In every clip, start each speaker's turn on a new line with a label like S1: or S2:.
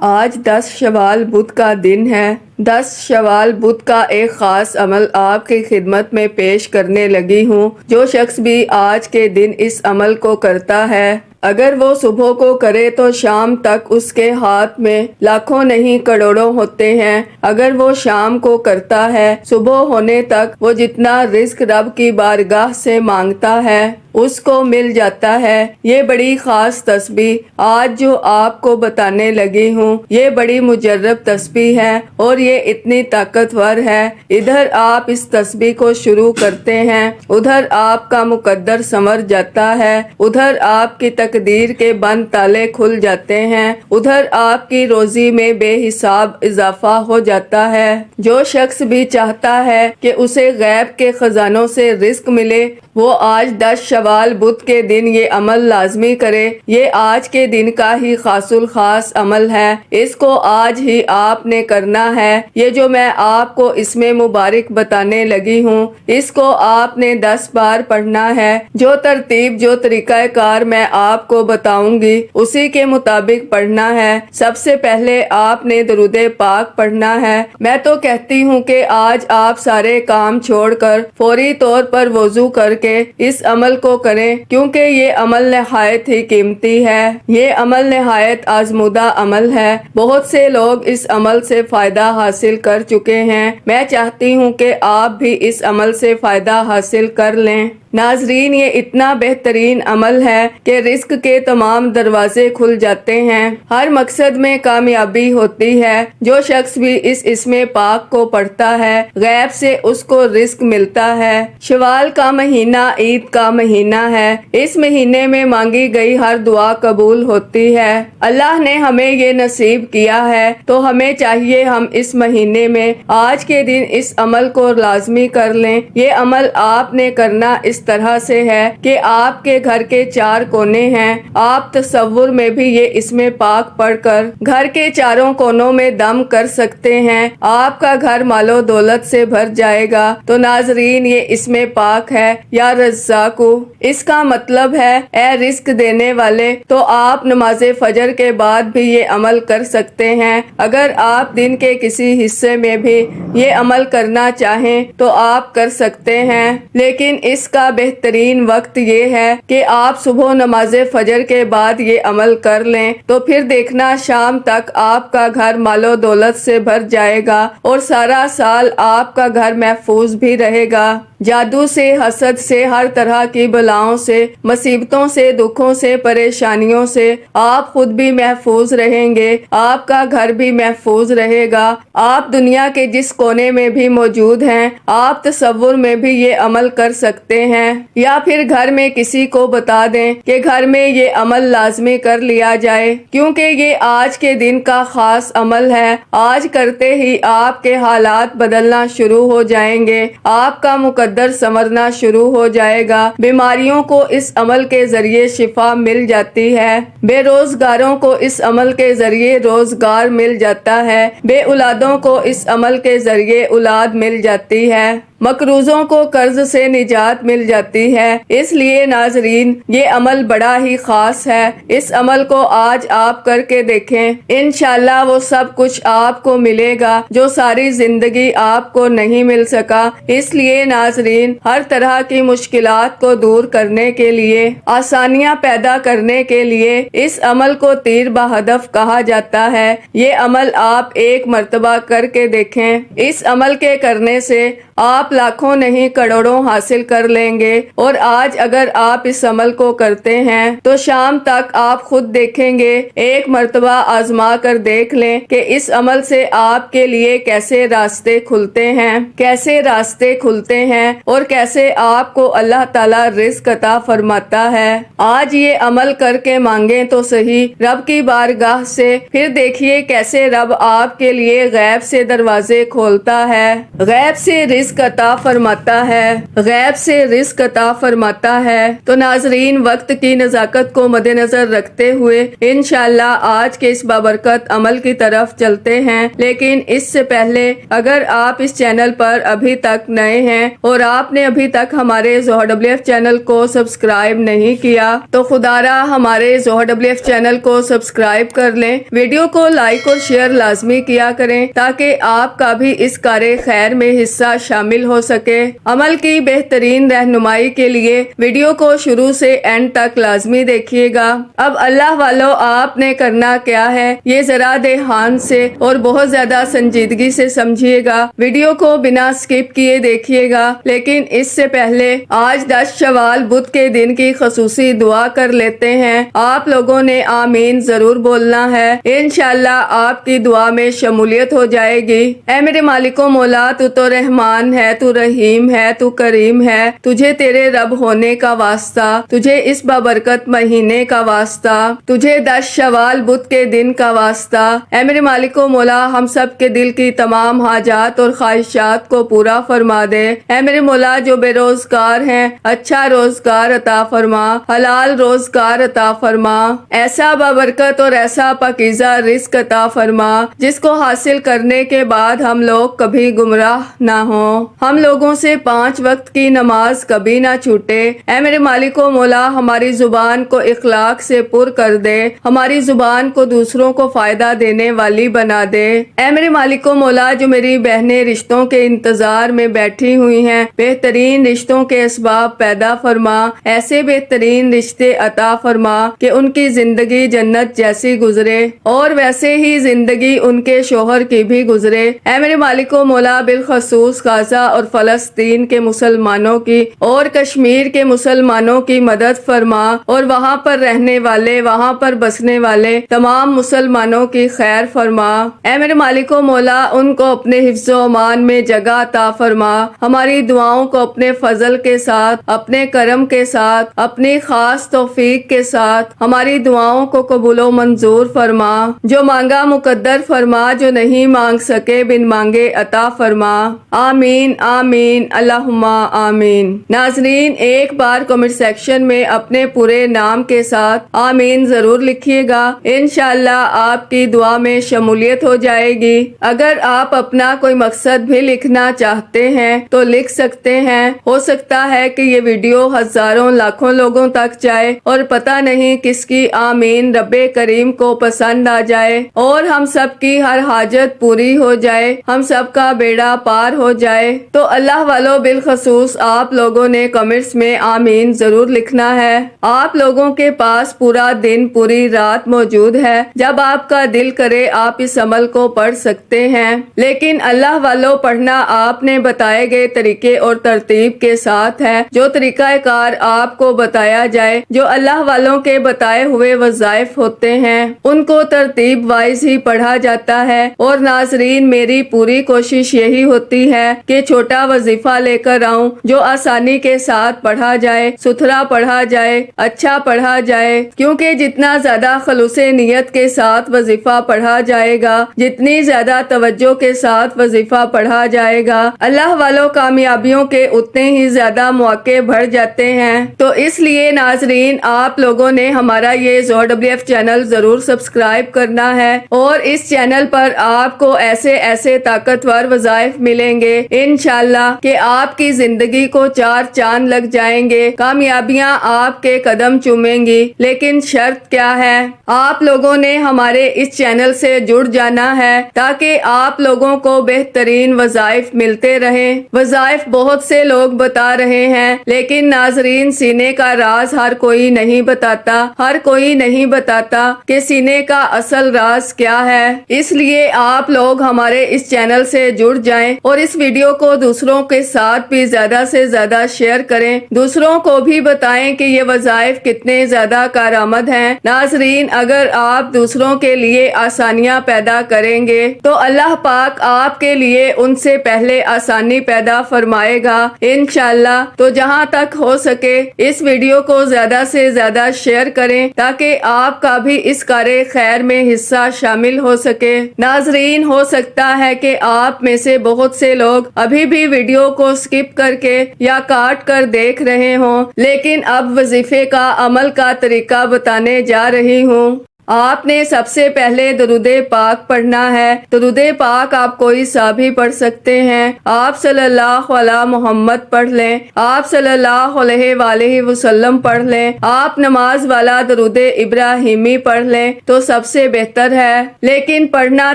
S1: آج 10 شوال بدھ کا دن ہے۔ 10 شوال بدھ کا ایک خاص عمل آپ کی خدمت میں پیش کرنے لگی ہوں۔ جو شخص بھی آج کے دن اس عمل کو کرتا ہے، اگر وہ صبح کو کرے تو شام تک اس کے ہاتھ میں لاکھوں نہیں کروڑوں ہوتے ہیں۔ اگر وہ شام کو کرتا ہے، صبح ہونے تک وہ جتنا رزق رب کی بارگاہ سے مانگتا ہے اس کو مل جاتا ہے۔ یہ بڑی خاص تسبیح آج جو آپ کو بتانے لگی ہوں، یہ بڑی مجرب تسبیح ہے اور یہ اتنی طاقتور ہے۔ ادھر آپ اس تسبیح کو شروع کرتے ہیں، ادھر آپ کا مقدر سنور جاتا ہے، ادھر آپ کی تقدیر کے بند تالے کھل جاتے ہیں، ادھر آپ کی روزی میں بے حساب اضافہ ہو جاتا ہے۔ جو شخص بھی چاہتا ہے کہ اسے غیب کے خزانوں سے رزق ملے، وہ آج 10 شوال بدھ کے دن یہ عمل لازمی کرے۔ یہ آج کے دن کا ہی خاص الخاص عمل ہے، اس کو آج ہی آپ نے کرنا ہے۔ یہ جو میں آپ کو اس میں مبارک بتانے لگی ہوں، اس کو آپ نے 10 بار پڑھنا ہے۔ جو ترتیب، جو طریقہ کار میں آپ کو بتاؤں گی اسی کے مطابق پڑھنا ہے۔ سب سے پہلے آپ نے درود پاک پڑھنا ہے۔ میں تو کہتی ہوں کہ آج آپ سارے کام چھوڑ کر فوری طور پر وضو کر کے اس عمل کو کریں، کیونکہ یہ عمل نہایت ہی قیمتی ہے۔ یہ عمل نہایت آزمودہ عمل ہے۔ بہت سے لوگ اس عمل سے فائدہ حاصل کر چکے ہیں۔ میں چاہتی ہوں کہ آپ بھی اس عمل سے فائدہ حاصل کر لیں۔ ناظرین، یہ اتنا بہترین عمل ہے کہ رزق کے تمام دروازے کھل جاتے ہیں، ہر مقصد میں کامیابی ہوتی ہے۔ جو شخص بھی اس اسم پاک کو پڑھتا ہے، غیب سے اس کو رزق ملتا ہے۔ شوال کا مہینہ عید کا مہینہ ہے۔ اس مہینے میں مانگی گئی ہر دعا قبول ہوتی ہے۔ اللہ نے ہمیں یہ نصیب کیا ہے تو ہمیں چاہیے ہم اس مہینے میں آج کے دن اس عمل کو لازمی کر لیں۔ یہ عمل آپ نے کرنا اس طرح سے ہے کہ آپ کے گھر کے 4 کونے ہیں، آپ تصور میں بھی یہ اسم پاک پڑھ کر گھر کے چاروں کونوں میں دم کر سکتے ہیں۔ آپ کا گھر مال و دولت سے بھر جائے گا۔ تو ناظرین، یہ اسم پاک ہے یا رزاق، اس کا مطلب ہے اے رزق دینے والے۔ تو آپ نماز فجر کے بعد بھی یہ عمل کر سکتے ہیں۔ اگر آپ دن کے کسی حصے میں بھی یہ عمل کرنا چاہیں تو آپ کر سکتے ہیں، لیکن اس کا بہترین وقت یہ ہے کہ آپ صبح نماز فجر کے بعد یہ عمل کر لیں، تو پھر دیکھنا شام تک آپ کا گھر مال و دولت سے بھر جائے گا اور سارا سال آپ کا گھر محفوظ بھی رہے گا۔ جادو سے، حسد سے، ہر طرح کی بلاؤں سے، مصیبتوں سے، دکھوں سے، پریشانیوں سے آپ خود بھی محفوظ رہیں گے، آپ کا گھر بھی محفوظ رہے گا۔ آپ دنیا کے جس کونے میں بھی موجود ہیں، آپ تصور میں بھی یہ عمل کر سکتے ہیں، یا پھر گھر میں کسی کو بتا دیں کہ گھر میں یہ عمل لازمی کر لیا جائے، کیونکہ یہ آج کے دن کا خاص عمل ہے۔ آج کرتے ہی آپ کے حالات بدلنا شروع ہو جائیں گے، آپ کا مقدر سنورنا شروع ہو جائے گا۔ بیماریوں کو اس عمل کے ذریعے شفا مل جاتی ہے، بے روزگاروں کو اس عمل کے ذریعے روزگار مل جاتا ہے، بے اولادوں کو اس عمل کے ذریعے اولاد مل جاتی ہے، مقروضوں کو قرض سے نجات مل جاتی ہے۔ اس لیے ناظرین، یہ عمل بڑا ہی خاص ہے۔ اس عمل کو آج آپ کر کے دیکھیں، انشاءاللہ وہ سب کچھ آپ کو ملے گا جو ساری زندگی آپ کو نہیں مل سکا۔ اس لیے ناظرین، ہر طرح کی مشکلات کو دور کرنے کے لیے، آسانیاں پیدا کرنے کے لیے اس عمل کو تیر بہدف کہا جاتا ہے۔ یہ عمل آپ ایک مرتبہ کر کے دیکھیں، اس عمل کے کرنے سے آپ لاکھوں نہیں کروڑوں حاصل کر لیں گے۔ اور آج اگر آپ اس عمل کو کرتے ہیں تو شام تک آپ خود دیکھیں گے، ایک مرتبہ آزما کر دیکھ لیں کہ اس عمل سے آپ کے لیے کیسے راستے کھلتے ہیں، کیسے راستے کھلتے ہیں اور کیسے آپ کو اللہ تعالیٰ رزق عطا فرماتا ہے۔ آج یہ عمل کر کے مانگیں تو صحیح رب کی بارگاہ سے، پھر دیکھیے کیسے رب آپ کے لیے غیب سے دروازے کھولتا ہے، غیب سے رزق عطا عطا فرماتا ہے، غیب سے رزق عطا فرماتا ہے۔ تو ناظرین، وقت کی نزاکت کو مد نظر رکھتے ہوئے انشاءاللہ آج کے اس بابرکت عمل کی طرف چلتے ہیں، لیکن اس سے پہلے اگر آپ اس چینل پر ابھی تک نئے ہیں اور آپ نے ابھی تک ہمارے ZoHerWF چینل کو سبسکرائب نہیں کیا تو خدا را ہمارے ZoHerWF چینل کو سبسکرائب کر لیں، ویڈیو کو لائک اور شیئر لازمی کیا کریں تاکہ آپ کا بھی اس کار خیر میں حصہ شامل ہو سکے۔ عمل کی بہترین رہنمائی کے لیے ویڈیو کو شروع سے اینڈ تک لازمی دیکھیے گا۔ اب اللہ والو، آپ نے کرنا کیا ہے یہ ذرا دھیان سے اور بہت زیادہ سنجیدگی سے سمجھیے گا، ویڈیو کو بنا سکپ کیے دیکھیے گا، لیکن اس سے پہلے آج 10 شوال بدھ کے دن کی خصوصی دعا کر لیتے ہیں۔ آپ لوگوں نے آمین ضرور بولنا ہے، انشاءاللہ آپ کی دعا میں شمولیت ہو جائے گی۔ اے میرے مالک و مولا، تو رحمان ہے، تو رحیم ہے، تو کریم ہے، تجھے تیرے رب ہونے کا واسطہ، تجھے اس بابرکت مہینے کا واسطہ، تجھے 10 شوال بدھ کے دن کا واسطہ۔ اے میرے مالک و مولا، ہم سب کے دل کی تمام حاجات اور خواہشات کو پورا فرما دے۔ اے میرے مولا، جو بے روزگار ہیں اچھا روزگار عطا فرما، حلال روزگار عطا فرما، ایسا بابرکت اور ایسا پاکیزہ رزق عطا فرما جس کو حاصل کرنے کے بعد ہم لوگ کبھی گمراہ نہ ہوں، ہم لوگوں سے 5 وقت کی نماز کبھی نہ چھوٹے۔ اے میرے مالک و مولا، ہماری زبان کو اخلاق سے پر کر دے، ہماری زبان کو دوسروں کو فائدہ دینے والی بنا دے۔ اے میرے مالک و مولا، جو میری بہنیں رشتوں کے انتظار میں بیٹھی ہوئی ہیں، بہترین رشتوں کے اسباب پیدا فرما، ایسے بہترین رشتے عطا فرما کہ ان کی زندگی جنت جیسی گزرے اور ویسے ہی زندگی ان کے شوہر کی بھی گزرے۔ اے میرے مالک و مولا، بالخصوص غزہ اور فلسطین کے مسلمانوں کی اور کشمیر کے مسلمانوں کی مدد فرما اور وہاں پر رہنے والے، وہاں پر بسنے والے تمام مسلمانوں کی خیر فرما۔ اے میرے مالک و مولا، ان کو اپنے حفظ و امان میں جگہ عطا فرما، ہماری دعاؤں کو اپنے فضل کے ساتھ، اپنے کرم کے ساتھ، اپنی خاص توفیق کے ساتھ ہماری دعاؤں کو قبول و منظور فرما، جو مانگا مقدر فرما، جو نہیں مانگ سکے بن مانگے عطا فرما۔ آمین آمین اللہم آمین۔ ناظرین، ایک بار کمنٹ سیکشن میں اپنے پورے نام کے ساتھ آمین ضرور لکھیے گا، انشاءاللہ آپ کی دعا میں شمولیت ہو جائے گی۔ اگر آپ اپنا کوئی مقصد بھی لکھنا چاہتے ہیں تو لکھ سکتے ہیں، ہو سکتا ہے کہ یہ ویڈیو ہزاروں لاکھوں لوگوں تک جائے اور پتہ نہیں کس کی آمین رب کریم کو پسند آ جائے اور ہم سب کی ہر حاجت پوری ہو جائے، ہم سب کا بیڑا پار ہو جائے۔ تو اللہ والو، بالخصوص آپ لوگوں نے کمنٹس میں آمین ضرور لکھنا ہے۔ آپ لوگوں کے پاس پورا دن پوری رات موجود ہے، جب آپ کا دل کرے آپ اس عمل کو پڑھ سکتے ہیں، لیکن اللہ والو پڑھنا آپ نے بتائے گئے طریقے اور ترتیب کے ساتھ ہے۔ جو طریقہ کار آپ کو بتایا جائے، جو اللہ والوں کے بتائے ہوئے وظائف ہوتے ہیں، ان کو ترتیب وائز ہی پڑھا جاتا ہے۔ اور ناظرین، میری پوری کوشش یہی ہوتی ہے کہ چھوٹا وظیفہ لے کر آؤں جو آسانی کے ساتھ پڑھا جائے، ستھرا پڑھا جائے، اچھا پڑھا جائے، کیونکہ جتنا زیادہ خلوص نیت کے ساتھ وظیفہ پڑھا جائے گا، جتنی زیادہ توجہ کے ساتھ وظیفہ پڑھا جائے گا، اللہ والوں کامیابیوں کے اتنے ہی زیادہ مواقع بڑھ جاتے ہیں۔ تو اس لیے ناظرین، آپ لوگوں نے ہمارا یہ ZoHerWF چینل ضرور سبسکرائب کرنا ہے اور اس چینل پر آپ کو ایسے ایسے طاقتور وظائف ملیں گے انشاءاللہ کہ آپ کی زندگی کو 4 چاند لگ جائیں گے، کامیابیاں آپ کے قدم چومیں گی۔ لیکن شرط کیا ہے؟ آپ لوگوں نے ہمارے اس چینل سے جڑ جانا ہے تاکہ آپ لوگوں کو بہترین وظائف ملتے رہیں۔ وظائف بہت سے لوگ بتا رہے ہیں، لیکن ناظرین، سینے کا راز ہر کوئی نہیں بتاتا، ہر کوئی نہیں بتاتا کہ سینے کا اصل راز کیا ہے۔ اس لیے آپ لوگ ہمارے اس چینل سے جڑ جائیں اور اس ویڈیو کو دوسروں کے ساتھ بھی زیادہ سے زیادہ شیئر کریں، دوسروں کو بھی بتائیں کہ یہ وظائف کتنے زیادہ کارآمد ہیں۔ ناظرین، اگر آپ دوسروں کے لیے آسانیاں پیدا کریں گے تو اللہ پاک آپ کے لیے ان سے پہلے آسانی پیدا فرمائے گا انشاءاللہ۔ تو جہاں تک ہو سکے اس ویڈیو کو زیادہ سے زیادہ شیئر کریں تاکہ آپ کا بھی اس کار خیر میں حصہ شامل ہو سکے۔ ناظرین، ہو سکتا ہے کہ آپ میں سے بہت سے لوگ ابھی بھی ویڈیو کو سکپ کر کے یا کاٹ کر دیکھ رہے ہوں، لیکن اب وظیفے کا عمل کا طریقہ بتانے جا رہی ہوں۔ آپ نے سب سے پہلے درود پاک پڑھنا ہے۔ درود پاک آپ کوئی سا بھی پڑھ سکتے ہیں۔ آپ صلی اللہ علیہ محمد پڑھ لیں، آپ صلی اللہ علیہ وآلہ وسلم پڑھ لیں، آپ نماز والا درود ابراہیمی پڑھ لیں تو سب سے بہتر ہے، لیکن پڑھنا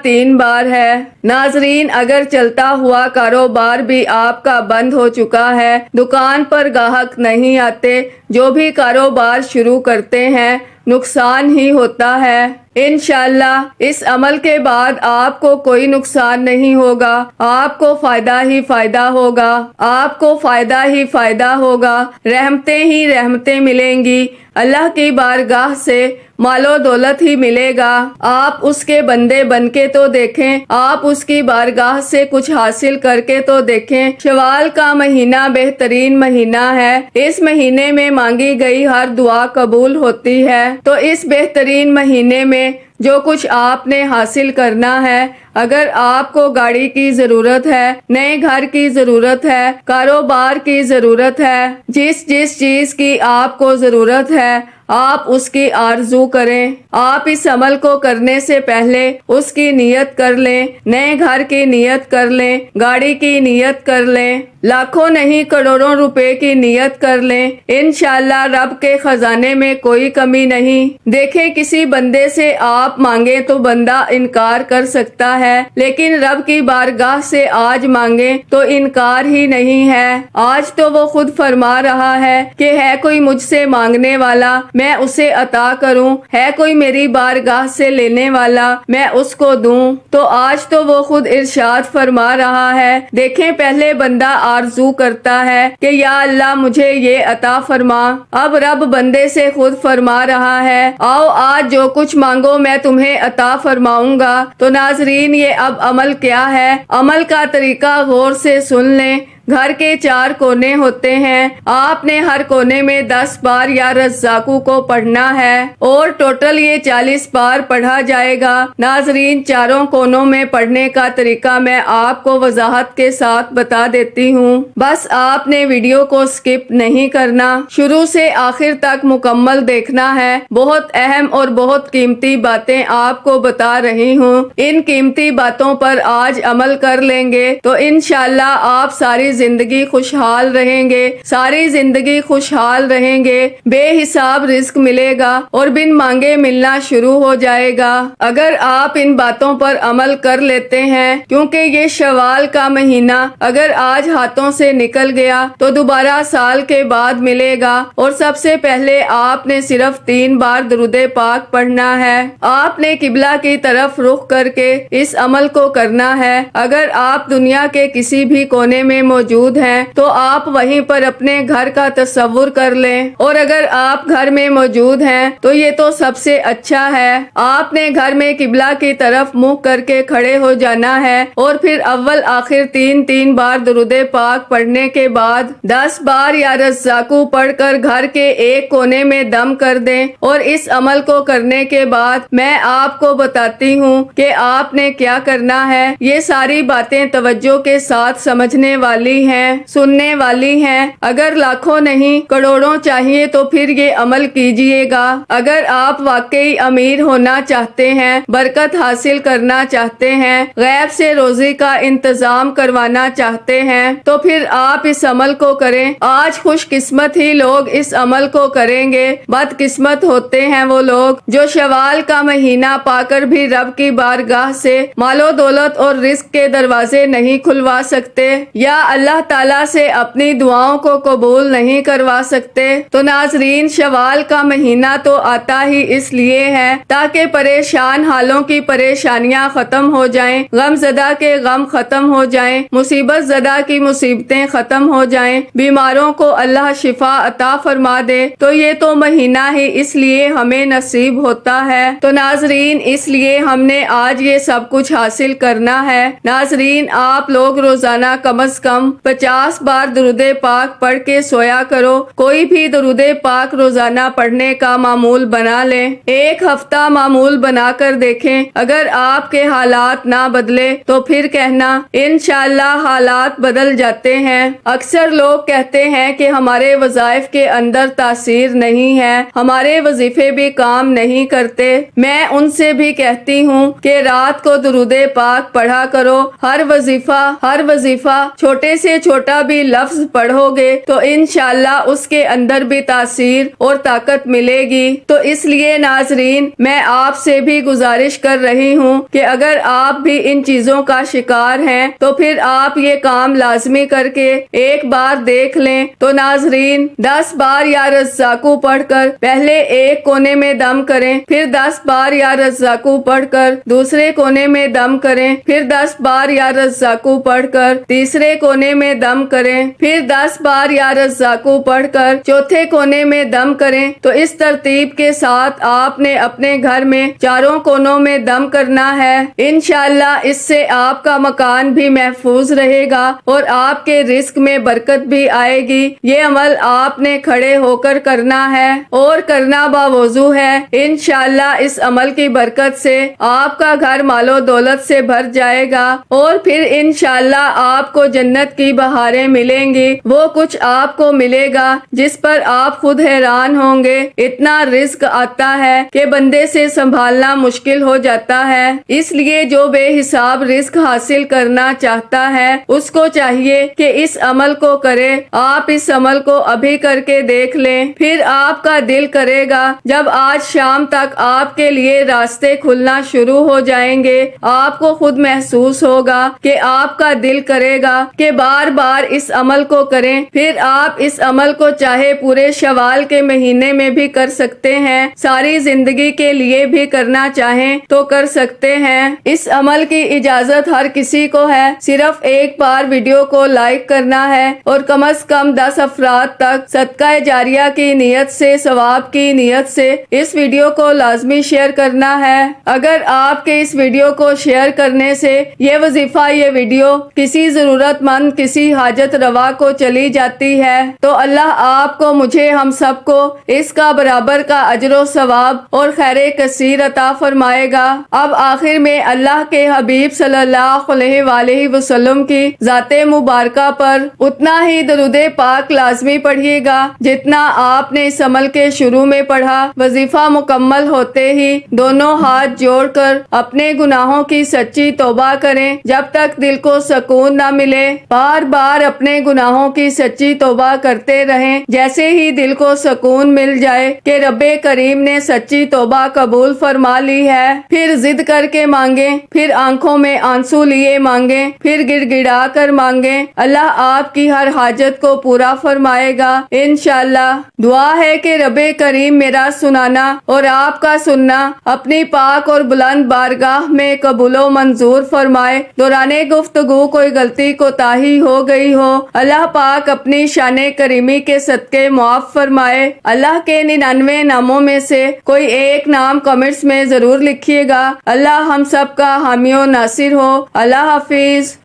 S1: 3 بار ہے۔ ناظرین، اگر چلتا ہوا کاروبار بھی آپ کا بند ہو چکا ہے، دکان پر گاہک نہیں آتے، جو بھی کاروبار شروع کرتے ہیں نقصان ہی ہوتا ہے، انشاءاللہ اس عمل کے بعد آپ کو کوئی نقصان نہیں ہوگا، آپ کو فائدہ ہی فائدہ ہوگا، آپ کو فائدہ ہی فائدہ ہوگا، رحمتیں ہی رحمتیں ملیں گی، اللہ کی بارگاہ سے مال و دولت ہی ملے گا۔ آپ اس کے بندے بن کے تو دیکھیں، آپ اس کی بارگاہ سے کچھ حاصل کر کے تو دیکھیں۔ شوال کا مہینہ بہترین مہینہ ہے، اس مہینے میں مانگی گئی ہر دعا قبول ہوتی ہے، تو اس بہترین مہینے میں جو کچھ آپ نے حاصل کرنا ہے، اگر آپ کو گاڑی کی ضرورت ہے، نئے گھر کی ضرورت ہے، کاروبار کی ضرورت ہے، جس چیز کی آپ کو ضرورت ہے آپ اس کی آرزو کریں۔ آپ اس عمل کو کرنے سے پہلے اس کی نیت کر لیں، نئے گھر کی نیت کر لیں، گاڑی کی نیت کر لیں، لاکھوں نہیں کروڑوں روپے کی نیت کر لیں، انشاءاللہ رب کے خزانے میں کوئی کمی نہیں۔ دیکھیں، کسی بندے سے آپ مانگیں تو بندہ انکار کر سکتا ہے، لیکن رب کی بارگاہ سے آج مانگیں تو انکار ہی نہیں ہے۔ آج تو وہ خود فرما رہا ہے کہ ہے کوئی مجھ سے مانگنے والا میں اسے عطا کروں، ہے کوئی میری بارگاہ سے لینے والا میں اس کو دوں، تو آج تو وہ خود ارشاد فرما رہا ہے۔ دیکھیں، پہلے بندہ آرزو کرتا ہے کہ یا اللہ مجھے یہ عطا فرما، اب رب بندے سے خود فرما رہا ہے آؤ آج جو کچھ مانگو میں تمہیں عطا فرماؤں گا۔ تو ناظرین، یہ اب عمل کیا ہے؟ عمل کا طریقہ غور سے سن لیں۔ گھر کے 4 کونے ہوتے ہیں، آپ نے ہر کونے میں 10 بار یا رزاقو کو پڑھنا ہے اور ٹوٹل یہ 40 بار پڑھا جائے گا۔ ناظرین، 4 کونوں میں پڑھنے کا طریقہ میں آپ کو وضاحت کے ساتھ بتا دیتی ہوں، بس آپ نے ویڈیو کو سکپ نہیں کرنا، شروع سے آخر تک مکمل دیکھنا ہے۔ بہت اہم اور بہت قیمتی باتیں آپ کو بتا رہی ہوں، ان قیمتی باتوں پر آج عمل کر لیں گے تو انشاءاللہ آپ ساری زندگی خوشحال رہیں گے، ساری زندگی خوشحال رہیں گے، بے حساب رزق ملے گا اور بن مانگے ملنا شروع ہو جائے گا اگر آپ ان باتوں پر عمل کر لیتے ہیں، کیونکہ یہ شوال کا مہینہ اگر آج ہاتھوں سے نکل گیا تو دوبارہ سال کے بعد ملے گا، اور سب سے پہلے آپ نے صرف 3 بار درود پاک پڑھنا ہے۔ آپ نے قبلہ کی طرف رخ کر کے اس عمل کو کرنا ہے۔ اگر آپ دنیا کے کسی بھی کونے میں موجود ہیں تو آپ وہیں پر اپنے گھر کا تصور کر لیں، اور اگر آپ گھر میں موجود ہیں تو یہ تو سب سے اچھا ہے۔ آپ نے گھر میں قبلہ کی طرف منہ کر کے کھڑے ہو جانا ہے، اور پھر اول آخر 3 بار درود پاک پڑھنے کے بعد 10 بار یا رزاقو پڑھ کر گھر کے ایک کونے میں دم کر دیں، اور اس عمل کو کرنے کے بعد میں آپ کو بتاتی ہوں کہ آپ نے کیا کرنا ہے۔ یہ ساری باتیں توجہ کے ساتھ سمجھنے والی ہیں، سننے والی ہیں۔ اگر لاکھوں نہیں کروڑوں چاہیے تو پھر یہ عمل کیجئے گا۔ اگر آپ واقعی امیر ہونا چاہتے ہیں، برکت حاصل کرنا چاہتے ہیں، غیب سے روزی کا انتظام کروانا چاہتے ہیں تو پھر آپ اس عمل کو کریں۔ آج خوش قسمت ہی لوگ اس عمل کو کریں گے، بد قسمت ہوتے ہیں وہ لوگ جو شوال کا مہینہ پا کر بھی رب کی بارگاہ سے مال و دولت اور رزق کے دروازے نہیں کھلوا سکتے، یا اللہ تعالیٰ سے اپنی دعاؤں کو قبول نہیں کروا سکتے۔ تو ناظرین، شوال کا مہینہ تو آتا ہی اس لیے ہے تاکہ پریشان حالوں کی پریشانیاں ختم ہو جائیں، غم زدہ کے غم ختم ہو جائیں، مصیبت زدہ کی مصیبتیں ختم ہو جائیں، بیماروں کو اللہ شفا عطا فرما دے۔ تو یہ تو مہینہ ہی اس لیے ہمیں نصیب ہوتا ہے۔ تو ناظرین، اس لیے ہم نے آج یہ سب کچھ حاصل کرنا ہے۔ ناظرین، آپ لوگ روزانہ کم از کم تم 50 بار درود پاک پڑھ کے سویا کرو۔ کوئی بھی درود پاک روزانہ پڑھنے کا معمول بنا لیں۔ ایک ہفتہ معمول بنا کر دیکھیں، اگر آپ کے حالات نہ بدلے تو پھر کہنا انشاءاللہ حالات بدل جاتے ہیں۔ اکثر لوگ کہتے ہیں کہ ہمارے وظائف کے اندر تاثیر نہیں ہے، ہمارے وظیفے بھی کام نہیں کرتے۔ میں ان سے بھی کہتی ہوں کہ رات کو درود پاک پڑھا کرو۔ ہر وظیفہ چھوٹے سے چھوٹا بھی لفظ پڑھو گے تو انشاءاللہ اس کے اندر بھی تاثیر اور طاقت ملے گی۔ تو اس لیے ناظرین، میں آپ سے بھی گزارش کر رہی ہوں کہ اگر آپ بھی ان چیزوں کا شکار ہیں تو پھر آپ یہ کام لازمی کر کے ایک بار دیکھ لیں۔ تو ناظرین، 10 بار یا رزاقو پڑھ کر پہلے ایک کونے میں دم کریں، پھر 10 بار یا رزاقو پڑھ کر دوسرے کونے میں دم کریں، پھر 10 بار یا رزاقو پڑھ کر تیسرے کونے میں دم کریں، پھر 10 بار یا رزاقو پڑھ کر چوتھے کونے میں دم کریں۔ تو اس ترتیب کے ساتھ آپ نے اپنے گھر میں چاروں کونوں میں دم کرنا ہے۔ انشاءاللہ اس سے آپ کا مکان بھی محفوظ رہے گا اور آپ کے رزق میں برکت بھی آئے گی۔ یہ عمل آپ نے کھڑے ہو کر کرنا ہے اور کرنا باوضو ہے۔ انشاءاللہ اس عمل کی برکت سے آپ کا گھر مال و دولت سے بھر جائے گا اور پھر انشاءاللہ آپ کو جنت کی بہاریں ملیں گی۔ وہ کچھ آپ کو ملے گا جس پر آپ خود حیران ہوں گے۔ اتنا رزق آتا ہے کہ بندے سے سنبھالنا مشکل ہو جاتا ہے۔ اس لیے جو بے حساب رزق حاصل کرنا چاہتا ہے اس کو چاہیے کہ اس عمل کو کرے۔ آپ اس عمل کو ابھی کر کے دیکھ لیں، پھر آپ کا دل کرے گا جب آج شام تک آپ کے لیے راستے کھلنا شروع ہو جائیں گے، آپ کو خود محسوس ہوگا کہ آپ کا دل کرے گا کہ بار بار اس عمل کو کریں۔ پھر آپ اس عمل کو چاہے پورے شوال کے مہینے میں بھی کر سکتے ہیں، ساری زندگی کے لیے بھی کرنا چاہیں تو کر سکتے ہیں۔ اس عمل کی اجازت ہر کسی کو ہے، صرف ایک بار ویڈیو کو لائک کرنا ہے اور کم از کم 10 افراد تک صدقہ جاریہ کی نیت سے، ثواب کی نیت سے اس ویڈیو کو لازمی شیئر کرنا ہے۔ اگر آپ کے اس ویڈیو کو شیئر کرنے سے یہ وظیفہ، یہ ویڈیو کسی ضرورت مند، کسی حاجت روا کو چلی جاتی ہے تو اللہ آپ کو، مجھے، ہم سب کو اس کا برابر کا اجر و ثواب اور خیر کثیر عطا فرمائے گا۔ اب آخر میں اللہ کے حبیب صلی اللہ علیہ وآلہ وسلم کی ذات مبارکہ پر اتنا ہی درود پاک لازمی پڑھیے گا جتنا آپ نے اس عمل کے شروع میں پڑھا۔ وظیفہ مکمل ہوتے ہی دونوں ہاتھ جوڑ کر اپنے گناہوں کی سچی توبہ کریں جب تک دل کو سکون نہ ملے۔ بار بار اپنے گناہوں کی سچی توبہ کرتے رہیں، جیسے ہی دل کو سکون مل جائے کہ رب کریم نے سچی توبہ قبول فرما لی ہے، پھر ضد کر کے مانگیں، پھر آنکھوں میں آنسو لیے مانگیں، پھر گڑ گڑا کر مانگیں۔ اللہ آپ کی ہر حاجت کو پورا فرمائے گا انشاءاللہ۔ دعا ہے کہ رب کریم میرا سنانا اور آپ کا سننا اپنی پاک اور بلند بارگاہ میں قبول و منظور فرمائے۔ دوران گفتگو کوئی غلطی کوتاہی ہو گئی ہو، اللہ پاک اپنی شان کریمی کے صدقے معاف فرمائے۔ اللہ کے 99 ناموں میں سے کوئی ایک نام کمنٹس میں ضرور لکھیے گا۔ اللہ ہم سب کا حامی و ناصر ہو۔ اللہ حافظ۔